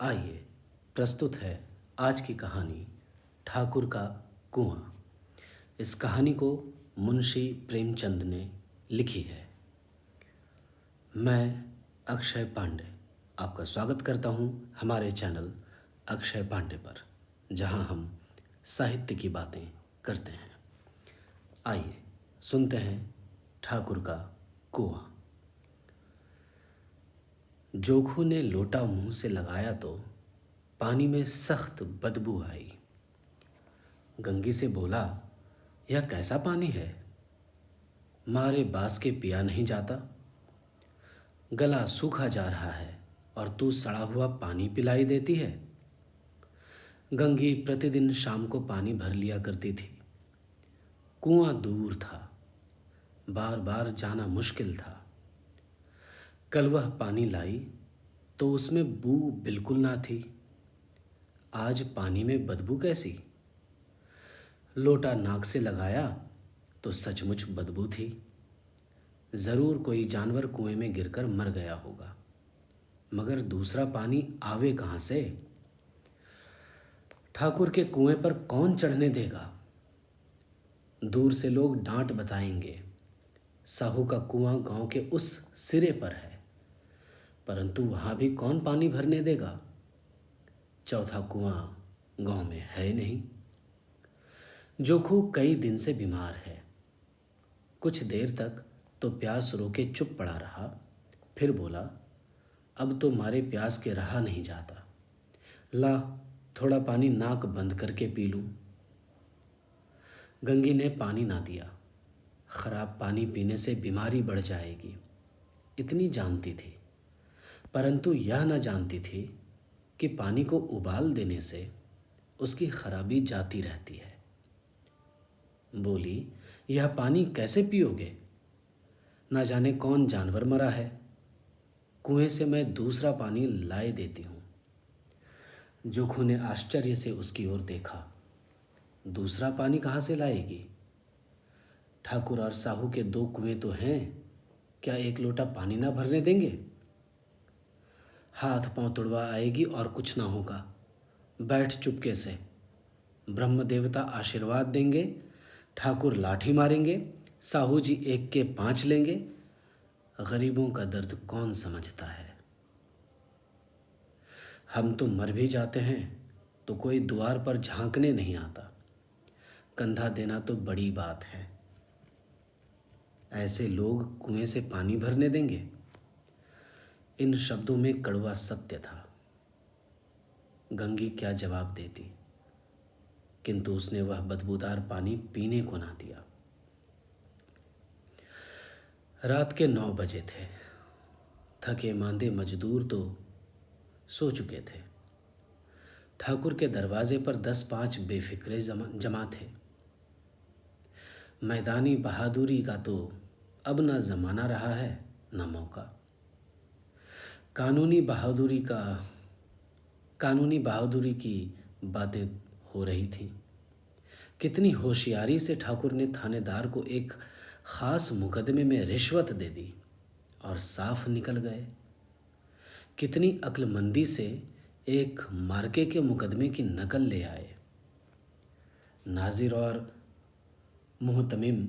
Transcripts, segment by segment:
आइए प्रस्तुत है आज की कहानी ठाकुर का कुआं। इस कहानी को मुंशी प्रेमचंद ने लिखी है। मैं अक्षय पांडे आपका स्वागत करता हूं हमारे चैनल अक्षय पांडे पर, जहां हम साहित्य की बातें करते हैं। आइए सुनते हैं ठाकुर का कुआं। जोखू ने लोटा मुंह से लगाया तो पानी में सख्त बदबू आई। गंगी से बोला, यह कैसा पानी है? मारे बास के पिया नहीं जाता। गला सूखा जा रहा है और तू सड़ा हुआ पानी पिलाई देती है। गंगी प्रतिदिन शाम को पानी भर लिया करती थी। कुआं दूर था, बार बार जाना मुश्किल था। कल वह पानी लाई तो उसमें बू बिल्कुल ना थी। आज पानी में बदबू कैसी? लोटा नाक से लगाया तो सचमुच बदबू थी। ज़रूर कोई जानवर कुएं में गिरकर मर गया होगा, मगर दूसरा पानी आवे कहाँ से? ठाकुर के कुएं पर कौन चढ़ने देगा? दूर से लोग डांट बताएंगे, साहू का कुआं गांव के उस सिरे पर है, परंतु वहां भी कौन पानी भरने देगा? चौथा कुआं गांव में है नहीं। जोखू कई दिन से बीमार है। कुछ देर तक तो प्यास रोके चुप पड़ा रहा, फिर बोला, अब तो मारे प्यास के रहा नहीं जाता। ला थोड़ा पानी नाक बंद करके पी लूं। गंगी ने पानी ना दिया। खराब पानी पीने से बीमारी बढ़ जाएगी, इतनी जानती थी, परंतु यह न जानती थी कि पानी को उबाल देने से उसकी खराबी जाती रहती है। बोली, यह पानी कैसे पियोगे? न जाने कौन जानवर मरा है। कुएं से मैं दूसरा पानी लाए देती हूँ। जोखू ने आश्चर्य से उसकी ओर देखा। दूसरा पानी कहाँ से लाएगी? ठाकुर और साहू के 2 कुएं तो हैं, क्या एक लोटा पानी ना भरने देंगे? हाथ पांव तुड़वा आएगी और कुछ ना होगा। बैठ चुपके से। ब्रह्म देवता आशीर्वाद देंगे, ठाकुर लाठी मारेंगे, साहू जी 1 के 5 लेंगे। गरीबों का दर्द कौन समझता है? हम तो मर भी जाते हैं तो कोई द्वार पर झांकने नहीं आता। कंधा देना तो बड़ी बात है। ऐसे लोग कुएं से पानी भरने देंगे? इन शब्दों में कड़वा सत्य था। गंगी क्या जवाब देती, किंतु उसने वह बदबूदार पानी पीने को ना दिया। रात के 9 बजे थे। थके मांदे मजदूर तो सो चुके थे। ठाकुर के दरवाजे पर 10-5 बेफिक्रे जमा थे। मैदानी बहादुरी का तो अब ना जमाना रहा है ना मौका। कानूनी बहादुरी की बातें हो रही थी। कितनी होशियारी से ठाकुर ने थानेदार को एक ख़ास मुकदमे में रिश्वत दे दी और साफ निकल गए। कितनी अक्लमंदी से एक मार्के के मुकदमे की नकल ले आए। नाजिर और मुहतमिम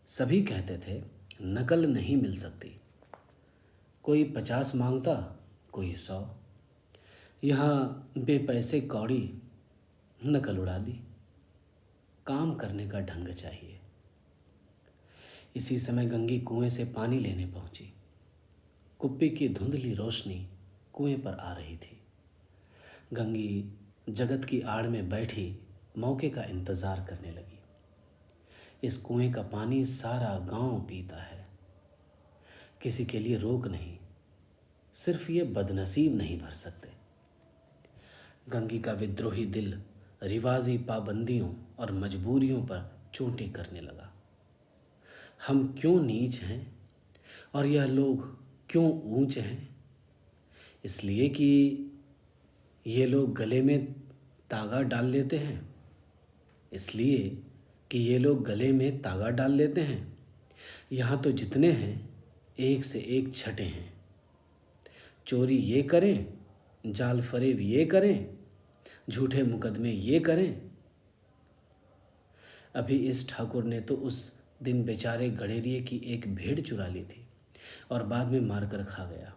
सभी कहते थे, नकल नहीं मिल सकती। कोई 50 मांगता, कोई 100। यहाँ बेपैसे कौड़ी नकल उड़ा दी। काम करने का ढंग चाहिए। इसी समय गंगी कुएं से पानी लेने पहुंची। कुप्पी की धुंधली रोशनी कुएं पर आ रही थी। गंगी जगत की आड़ में बैठी मौके का इंतज़ार करने लगी। इस कुएं का पानी सारा गांव पीता है। किसी के लिए रोक नहीं, सिर्फ ये बदनसीब नहीं भर सकते। गंगी का विद्रोही दिल रिवाजी पाबंदियों और मजबूरियों पर चोटें करने लगा। हम क्यों नीच हैं और यह लोग क्यों ऊंच हैं? इसलिए कि ये लोग गले में तागा डाल लेते हैं। इसलिए कि ये लोग गले में तागा डाल लेते हैं। यहाँ तो जितने हैं, एक से एक छठे हैं। चोरी ये करें जाल फरेब ये करें, झूठे मुकदमे ये करें। अभी इस ठाकुर ने तो उस दिन बेचारे गडेरिए की एक भेड़ चुरा ली थी और बाद में मारकर खा गया।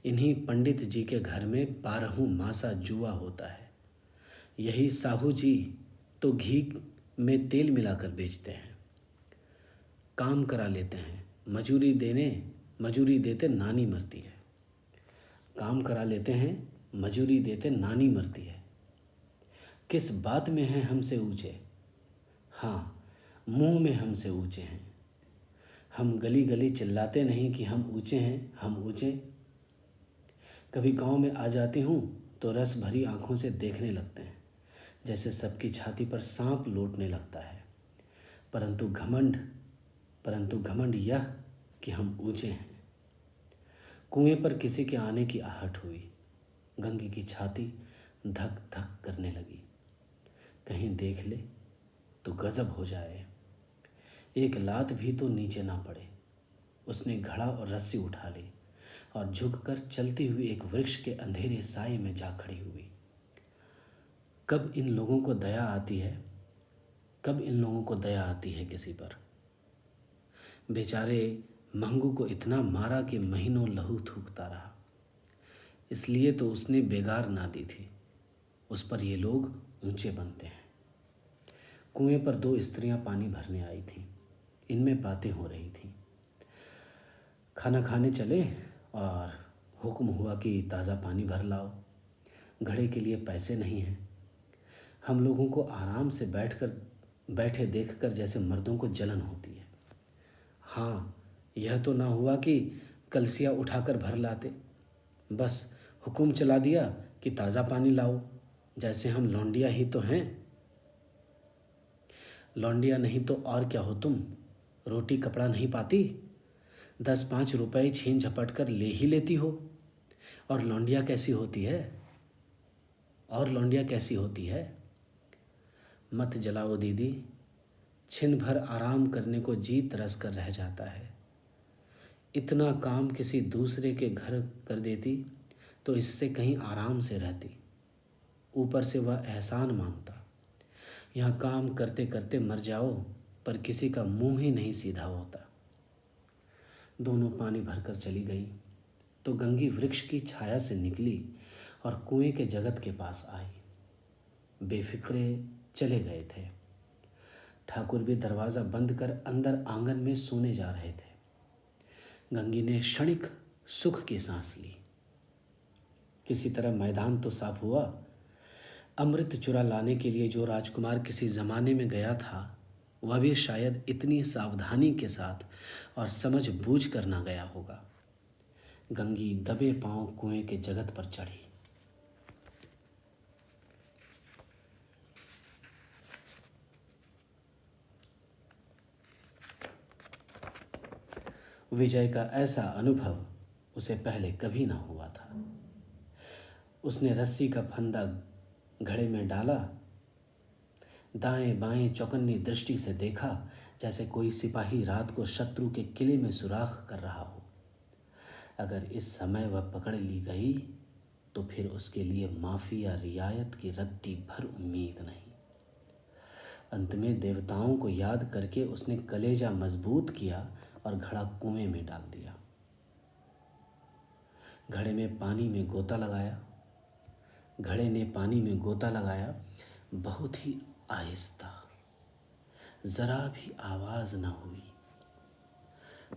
इन्हीं पंडित जी के घर में 12 मासा जुआ होता है। यही साहू जी तो घी में तेल मिलाकर बेचते हैं। काम करा लेते हैं, मजूरी देते नानी मरती है। काम करा लेते हैं, मजूरी देते नानी मरती है। किस बात में हैं हमसे ऊंचे? हाँ, मुंह में हमसे ऊंचे हैं। हम गली गली चिल्लाते नहीं कि हम ऊंचे हैं, हम ऊंचे। कभी गांव में आ जाती हूँ तो रस भरी आंखों से देखने लगते हैं, जैसे सबकी छाती पर सांप लौटने लगता है। परंतु घमंड यह कि हम ऊंचे हैं। कुएं पर किसी के आने की आहट हुई। गंगी की छाती धक धक करने लगी। कहीं देख ले तो गजब हो जाए। एक लात भी तो नीचे ना पड़े। उसने घड़ा और रस्सी उठा ली और झुककर चलती हुई एक वृक्ष के अंधेरे साए में जा खड़ी हुई। कब इन लोगों को दया आती है किसी पर। बेचारे मंगू को इतना मारा कि महीनों लहू थूकता रहा। इसलिए तो उसने बेगार ना दी थी। उस पर ये लोग ऊंचे बनते हैं। कुएं पर 2 स्त्रियां पानी भरने आई थीं। इनमें बातें हो रही थीं। खाना खाने चले और हुक्म हुआ कि ताज़ा पानी भर लाओ। घड़े के लिए पैसे नहीं हैं। हम लोगों को आराम से बैठे देखकर जैसे मर्दों को जलन होती है। हाँ, यह तो ना हुआ कि कलसिया उठाकर भर लाते। बस हुक्म चला दिया कि ताज़ा पानी लाओ, जैसे हम लौंडिया ही तो हैं। लौंडिया नहीं तो और क्या हो तुम? रोटी कपड़ा नहीं पाती, 10-5 रुपए छीन झपट कर ले ही लेती हो। और लौंडिया कैसी होती है? मत जलाओ दीदी, छिन भर आराम करने को जी तरस कर रह जाता है। इतना काम किसी दूसरे के घर कर देती तो इससे कहीं आराम से रहती। ऊपर से वह एहसान मांगता। यहाँ काम करते करते मर जाओ, पर किसी का मुंह ही नहीं सीधा होता। दोनों पानी भरकर चली गई तो गंगी वृक्ष की छाया से निकली और कुएं के जगत के पास आई। बेफिक्रे चले गए थे। ठाकुर भी दरवाज़ा बंद कर अंदर आंगन में सोने जा रहे थे। गंगी ने क्षणिक सुख की सांस ली। किसी तरह मैदान तो साफ हुआ। अमृत चुरा लाने के लिए जो राजकुमार किसी ज़माने में गया था, वह भी शायद इतनी सावधानी के साथ और समझ बूझ कर ना गया होगा। गंगी दबे पांव कुएं के जगत पर चढ़ी। विजय का ऐसा अनुभव उसे पहले कभी ना हुआ था। उसने रस्सी का फंदा घड़े में डाला, दाएं बाएं चौकन्नी दृष्टि से देखा, जैसे कोई सिपाही रात को शत्रु के किले में सुराख कर रहा हो। अगर इस समय वह पकड़ ली गई तो फिर उसके लिए माफ़ी या रियायत की रत्ती भर उम्मीद नहीं। अंत में देवताओं को याद करके उसने कलेजा मजबूत किया और घड़ा कुएं में डाल दिया। घड़े ने पानी में गोता लगाया, बहुत ही आहिस्ता, जरा भी आवाज न हुई।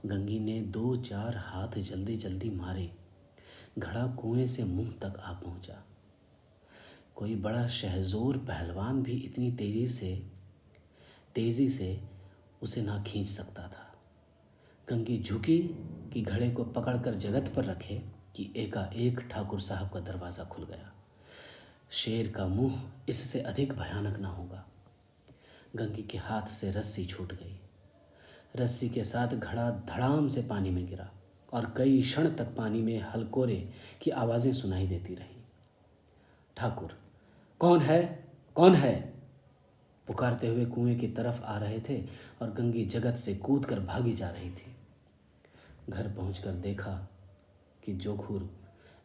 गंगी ने 2-4 हाथ जल्दी जल्दी मारे। घड़ा कुएं से मुंह तक आ पहुंचा। कोई बड़ा शहजोर पहलवान भी इतनी तेजी से उसे ना खींच सकता था। गंगी झुकी कि घड़े को पकड़कर जगत पर रखे कि एकाएक ठाकुर साहब का दरवाज़ा खुल गया। शेर का मुंह इससे अधिक भयानक ना होगा। गंगी के हाथ से रस्सी छूट गई। रस्सी के साथ घड़ा धड़ाम से पानी में गिरा और कई क्षण तक पानी में हलकोरे की आवाज़ें सुनाई देती रहीं। ठाकुर, कौन है, कौन है? पुकारते हुए कुएं की तरफ आ रहे थे और गंगी जगत से कूदकर भागी जा रही थी। घर पहुंचकर देखा कि जोखूर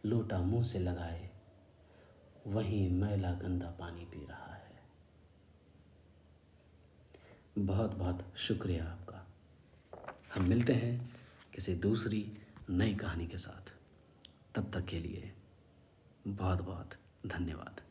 लोटा मुंह से लगाए वहीं मैला गंदा पानी पी रहा है। बहुत बहुत शुक्रिया आपका। हम मिलते हैं किसी दूसरी नई कहानी के साथ। तब तक के लिए बहुत बहुत धन्यवाद।